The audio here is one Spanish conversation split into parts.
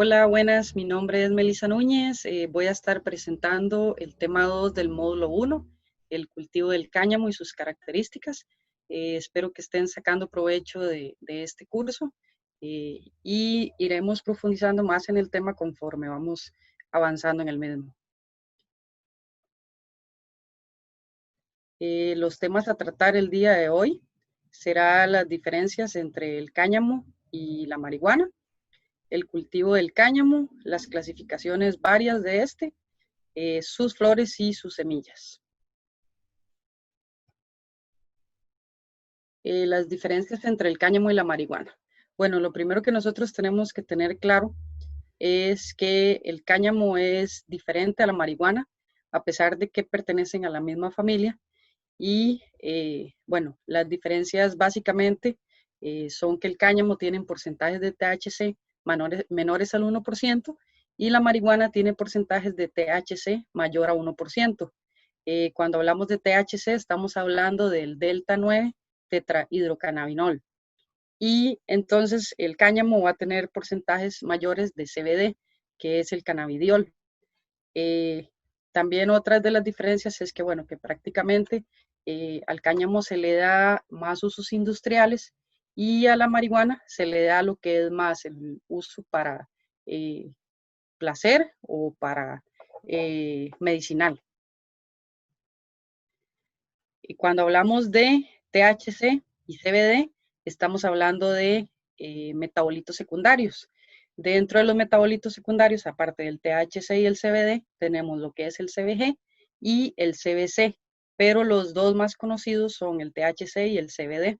Hola, buenas. Mi nombre es Melissa Núñez. Voy a estar presentando el tema 2 del módulo 1, el cultivo del cáñamo y sus características. Espero que estén sacando provecho de este curso y iremos profundizando más en el tema conforme vamos avanzando en el mismo. Los temas a tratar el día de hoy serán las diferencias entre el cáñamo y la marihuana, el cultivo del cáñamo, las clasificaciones varias de este, sus flores y sus semillas. Las diferencias entre el cáñamo y la marihuana. Bueno, lo primero que nosotros tenemos que tener claro es que el cáñamo es diferente a la marihuana, a pesar de que pertenecen a la misma familia. Y bueno, las diferencias básicamente son que el cáñamo tiene porcentajes de THC menores al 1% y la marihuana tiene porcentajes de THC mayor a 1%. Cuando hablamos de THC estamos hablando del delta 9 tetrahidrocannabinol. Y entonces el cáñamo va a tener porcentajes mayores de CBD, que es el cannabidiol. También otras de las diferencias es que, bueno, que prácticamente al cáñamo se le da más usos industriales y a la marihuana se le da lo que es más el uso para placer o para medicinal. Y cuando hablamos de THC y CBD, estamos hablando de metabolitos secundarios. Dentro de los metabolitos secundarios, aparte del THC y el CBD, tenemos lo que es el CBG y el CBC, pero los dos más conocidos son el THC y el CBD.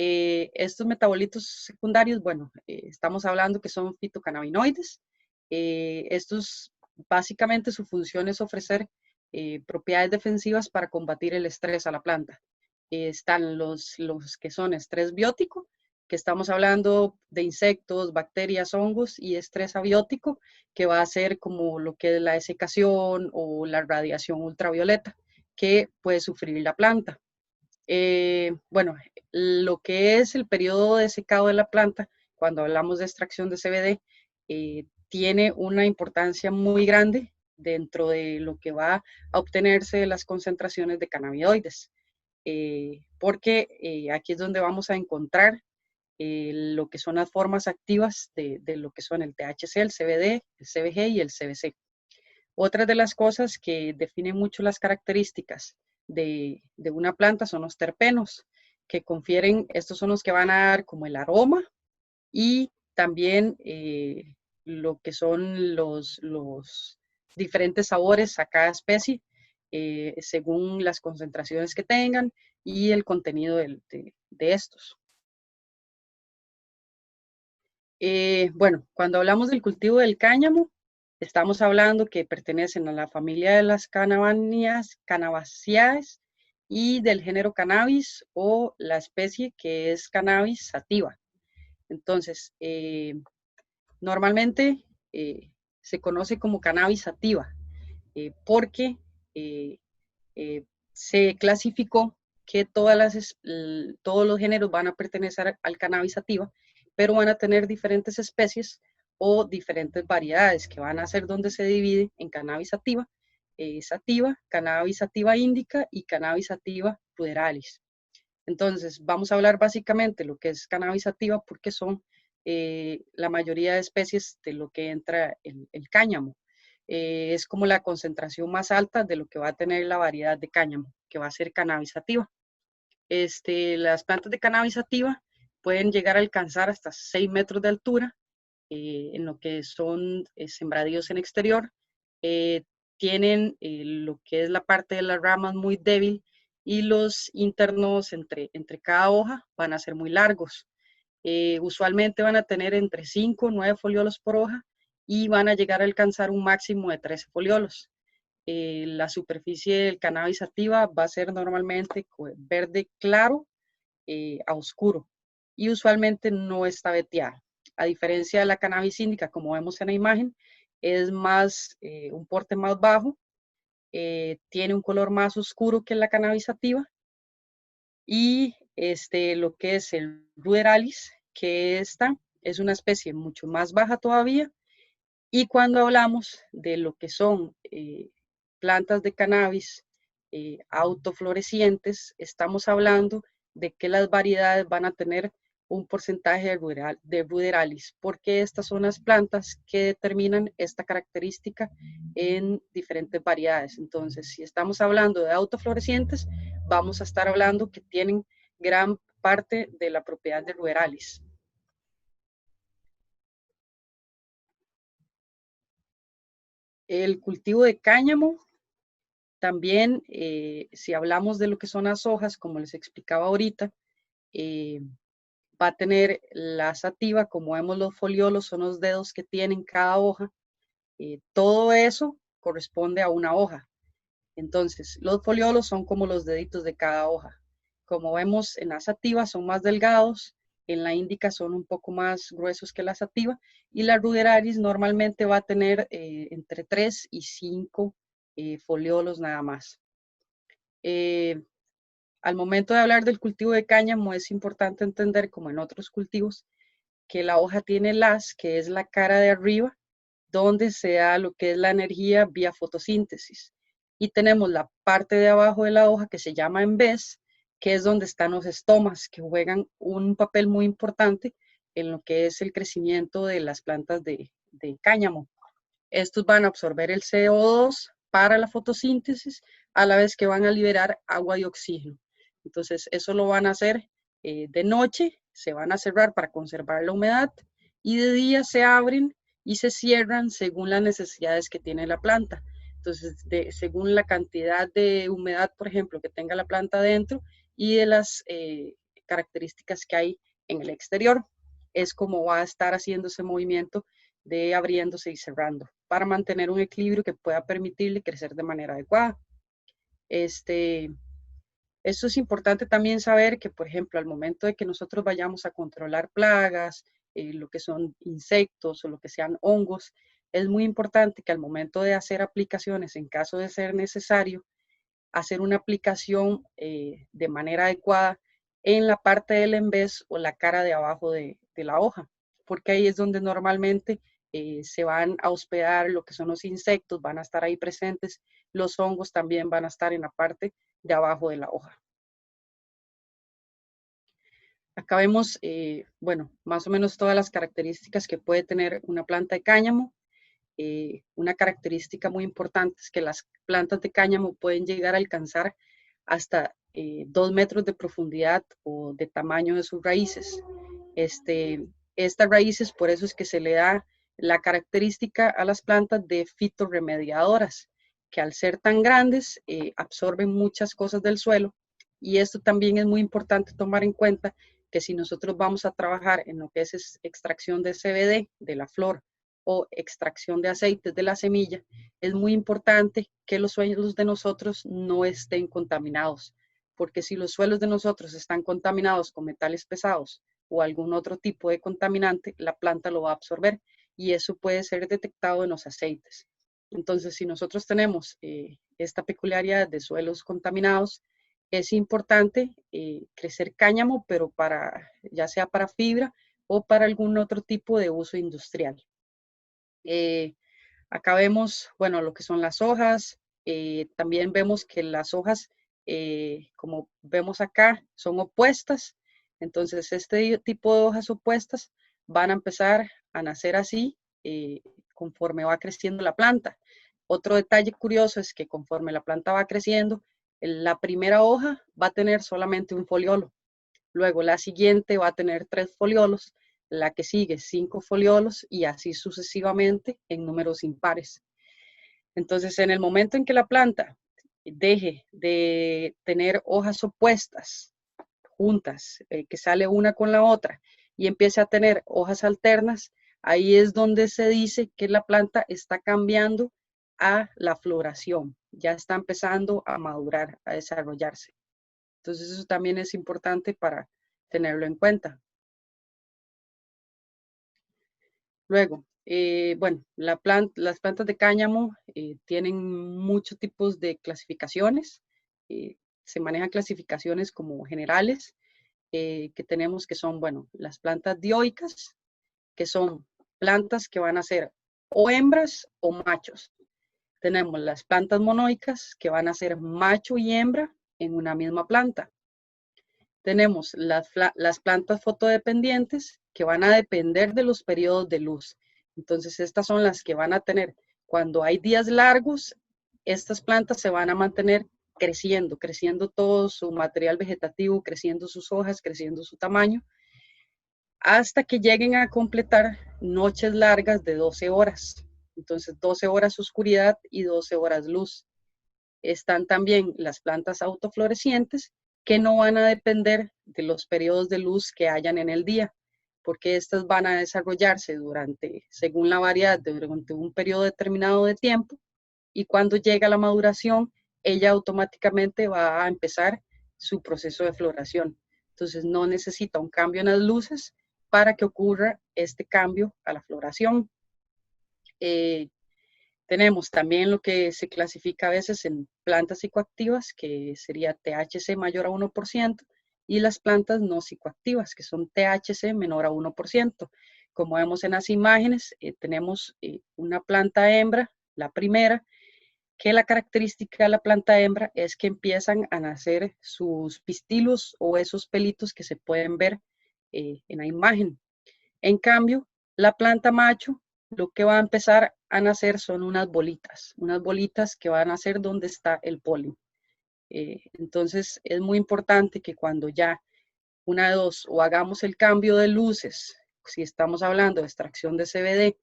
Estos metabolitos secundarios, bueno, estamos hablando que son fitocannabinoides. Estos, básicamente su función es ofrecer propiedades defensivas para combatir el estrés a la planta. Están los que son estrés biótico, que estamos hablando de insectos, bacterias, hongos, y estrés abiótico, que va a ser como lo que es la desecación o la radiación ultravioleta que puede sufrir la planta. Bueno, lo que es el periodo de secado de la planta, cuando hablamos de extracción de CBD, tiene una importancia muy grande dentro de lo que va a obtenerse de las concentraciones de cannabinoides, porque aquí es donde vamos a encontrar lo que son las formas activas de lo que son el THC, el CBD, el CBG y el CBC. Otra de las cosas que definen mucho las características de una planta son los terpenos, que confieren, estos son los que van a dar como el aroma y también lo que son los diferentes sabores a cada especie, según las concentraciones que tengan y el contenido de estos. Bueno, cuando hablamos del cultivo del cáñamo, estamos hablando que pertenecen a la familia de las Cannabaceae y del género Cannabis o la especie que es Cannabis sativa. Entonces, normalmente se conoce como Cannabis sativa porque eh, se clasificó que todos los géneros van a pertenecer al Cannabis sativa, pero van a tener diferentes especies o diferentes variedades que van a ser donde se divide en Cannabis sativa, Cannabis sativa indica y Cannabis sativa ruderalis. Entonces, vamos a hablar básicamente lo que es Cannabis sativa porque son la mayoría de especies de lo que entra el cáñamo. Es como la concentración más alta de lo que va a tener la variedad de cáñamo, que va a ser Cannabis sativa. Las plantas de Cannabis sativa pueden llegar a alcanzar hasta 6 metros de altura en lo que son sembradíos en exterior. Tienen lo que es la parte de las ramas muy débil y los internos entre cada hoja van a ser muy largos. Usualmente van a tener entre 5 o 9 foliolos por hoja y van a llegar a alcanzar un máximo de 13 foliolos. La superficie del cannabis sativa va a ser normalmente verde claro a oscuro y usualmente no está veteada. A diferencia de la cannabis indica, como vemos en la imagen, es más un porte más bajo, tiene un color más oscuro que la cannabis sativa y lo que es el ruderalis, que esta es una especie mucho más baja todavía, Y cuando hablamos de lo que son plantas de cannabis autoflorecientes, estamos hablando de que las variedades van a tener un porcentaje de ruderalis, porque estas son las plantas que determinan esta característica en diferentes variedades. Entonces, si estamos hablando de autoflorecientes, vamos a estar hablando que tienen gran parte de la propiedad de ruderalis. El cultivo de cáñamo también, si hablamos de lo que son las hojas, como les explicaba ahorita, va a tener la sativa, como vemos los foliolos, son los dedos que tienen cada hoja. Todo eso corresponde a una hoja. Entonces, los foliolos son como los deditos de cada hoja. Como vemos en la sativa son más delgados, en la índica son un poco más gruesos que la sativa, y la ruderalis normalmente va a tener entre 3 y 5 foliolos nada más. Al momento de hablar del cultivo de cáñamo es importante entender, como en otros cultivos, que la hoja tiene las, que es la cara de arriba, donde se da lo que es la energía vía fotosíntesis. Y tenemos la parte de abajo de la hoja que se llama embés, que es donde están los estomas, que juegan un papel muy importante en lo que es el crecimiento de las plantas de cáñamo. Estos van a absorber el CO2 para la fotosíntesis, a la vez que van a liberar agua y oxígeno. Entonces, eso lo van a hacer de noche, se van a cerrar para conservar la humedad, y de día se abren y se cierran según las necesidades que tiene la planta. Entonces, según la cantidad de humedad, por ejemplo, que tenga la planta dentro y de las características que hay en el exterior, es como va a estar haciendo ese movimiento de abriéndose y cerrando para mantener un equilibrio que pueda permitirle crecer de manera adecuada. Esto es importante también saber que, por ejemplo, al momento de que nosotros vayamos a controlar plagas, lo que son insectos o lo que sean hongos, es muy importante que al momento de hacer aplicaciones, en caso de ser necesario, hacer una aplicación de manera adecuada en la parte del embés o la cara de abajo de la hoja, porque ahí es donde normalmente se van a hospedar lo que son los insectos, van a estar ahí presentes, los hongos también van a estar en la parte de abajo de la hoja. Acá vemos, bueno, más o menos todas las características que puede tener una planta de cáñamo. Una característica muy importante es que las plantas de cáñamo pueden llegar a alcanzar hasta 2 metros de profundidad o de tamaño de sus raíces. Estas raíces, por eso es que se le da la característica a las plantas de fitorremediadoras, que al ser tan grandes absorben muchas cosas del suelo, y esto también es muy importante tomar en cuenta que si nosotros vamos a trabajar en lo que es extracción de CBD de la flor o extracción de aceites de la semilla, es muy importante que los suelos de nosotros no estén contaminados, porque si los suelos de nosotros están contaminados con metales pesados o algún otro tipo de contaminante, la planta lo va a absorber, y eso puede ser detectado en los aceites. Entonces, si nosotros tenemos esta peculiaridad de suelos contaminados, es importante crecer cáñamo, pero ya sea para fibra o para algún otro tipo de uso industrial. Acá vemos, bueno, lo que son las hojas. También vemos que las hojas, como vemos acá, son opuestas. Entonces, este tipo de hojas opuestas van a empezar a nacer así conforme va creciendo la planta. Otro detalle curioso es que conforme la planta va creciendo, la primera hoja va a tener solamente un foliolo. Luego la siguiente va a tener 3 foliolos, la que sigue 5 foliolos, y así sucesivamente en números impares. Entonces, en el momento en que la planta deje de tener hojas opuestas, juntas, que sale una con la otra, y empiece a tener hojas alternas, ahí es donde se dice que la planta está cambiando a la floración, ya está empezando a madurar, a desarrollarse. Entonces, eso también es importante para tenerlo en cuenta. Luego, bueno, las plantas de cáñamo tienen muchos tipos de clasificaciones. Se manejan clasificaciones como generales, que tenemos que son, bueno, las plantas dioicas, que son plantas que van a ser o hembras o machos. Tenemos las plantas monoicas, que van a ser macho y hembra en una misma planta. Tenemos las plantas fotodependientes, que van a depender de los periodos de luz. Entonces, estas son las que van a tener, cuando hay días largos, estas plantas se van a mantener creciendo todo su material vegetativo, creciendo sus hojas, creciendo su tamaño, hasta que lleguen a completar noches largas de 12 horas. Entonces, 12 horas oscuridad y 12 horas luz. Están también las plantas autoflorecientes, que no van a depender de los periodos de luz que hayan en el día, porque estas van a desarrollarse según la variedad, durante un periodo determinado de tiempo, y cuando llega la maduración, ella automáticamente va a empezar su proceso de floración. Entonces no necesita un cambio en las luces para que ocurra este cambio a la floración. Tenemos también lo que se clasifica a veces en plantas psicoactivas, que sería THC mayor a 1%, y las plantas no psicoactivas, que son THC menor a 1%. Como vemos en las imágenes, tenemos una planta hembra, la primera, que la característica de la planta hembra es que empiezan a nacer sus pistilos o esos pelitos que se pueden ver en la imagen. En cambio, la planta macho, lo que va a empezar a nacer son unas bolitas que van a nacer donde está el polen. Entonces, es muy importante que cuando ya una de dos, o hagamos el cambio de luces, si estamos hablando de extracción de CBD,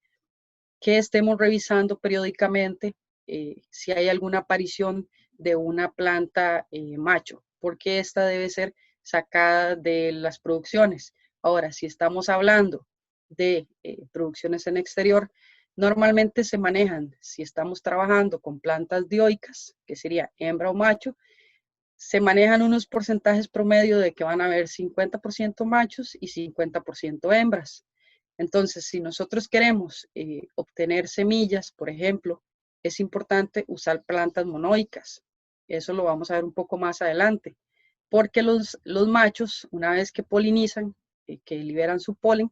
que estemos revisando periódicamente si hay alguna aparición de una planta macho, porque esta debe ser sacada de las producciones. Ahora, si estamos hablando de producciones en exterior, normalmente se manejan, si estamos trabajando con plantas dioicas, que sería hembra o macho, se manejan unos porcentajes promedio de que van a haber 50% machos y 50% hembras. Entonces, si nosotros queremos obtener semillas, por ejemplo, es importante usar plantas monoicas. Eso lo vamos a ver un poco más adelante, porque los machos, una vez que polinizan, que liberan su polen,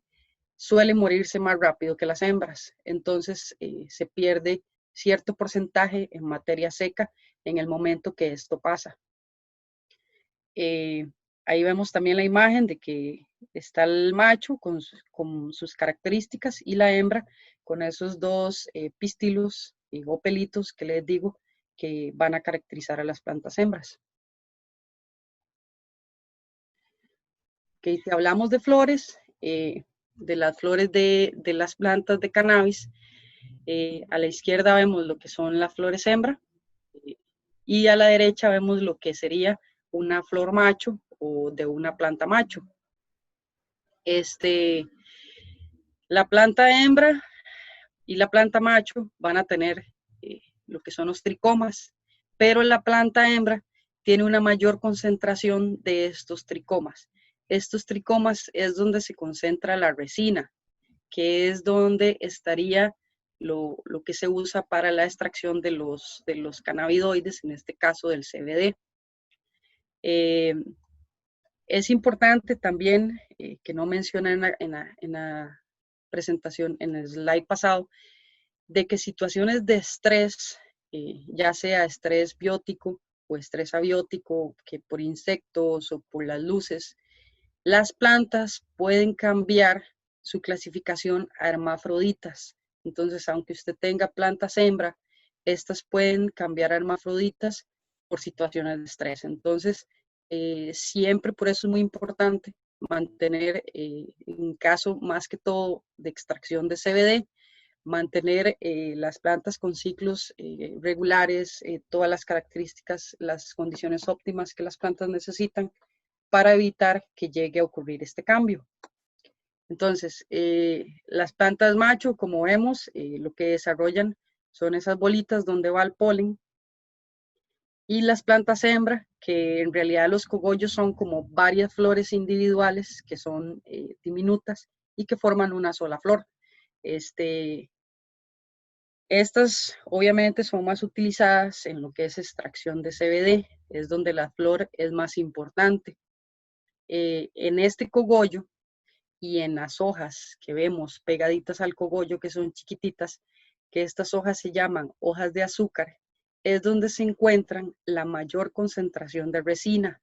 suelen morirse más rápido que las hembras. Entonces, se pierde cierto porcentaje en materia seca en el momento que esto pasa. Ahí vemos también la imagen de que está el macho con sus características y la hembra con esos dos pistilos o pelitos que les digo que van a caracterizar a las plantas hembras. Okay, si hablamos de flores, de las flores de las plantas de cannabis, a la izquierda vemos lo que son las flores hembra y a la derecha vemos lo que sería una flor macho o de una planta macho. La planta hembra y la planta macho van a tener lo que son los tricomas, pero la planta hembra tiene una mayor concentración de estos tricomas. Estos tricomas es donde se concentra la resina, que es donde estaría lo que se usa para la extracción de los cannabinoides, en este caso del CBD. Es importante también, que no mencioné en la presentación, en el slide pasado, de que situaciones de estrés, ya sea estrés biótico o estrés abiótico, que por insectos o por las luces, las plantas pueden cambiar su clasificación a hermafroditas. Entonces, aunque usted tenga plantas hembra, estas pueden cambiar a hermafroditas por situaciones de estrés. Entonces, siempre por eso es muy importante mantener, en caso más que todo de extracción de CBD, mantener las plantas con ciclos regulares, todas las características, las condiciones óptimas que las plantas necesitan para evitar que llegue a ocurrir este cambio. Entonces, las plantas macho, como vemos, lo que desarrollan son esas bolitas donde va el polen, y las plantas hembra, que en realidad los cogollos son como varias flores individuales que son diminutas y que forman una sola flor. Estas obviamente son más utilizadas en lo que es extracción de CBD, es donde la flor es más importante. En este cogollo y en las hojas que vemos pegaditas al cogollo, que son chiquititas, que estas hojas se llaman hojas de azúcar, es donde se encuentran la mayor concentración de resina.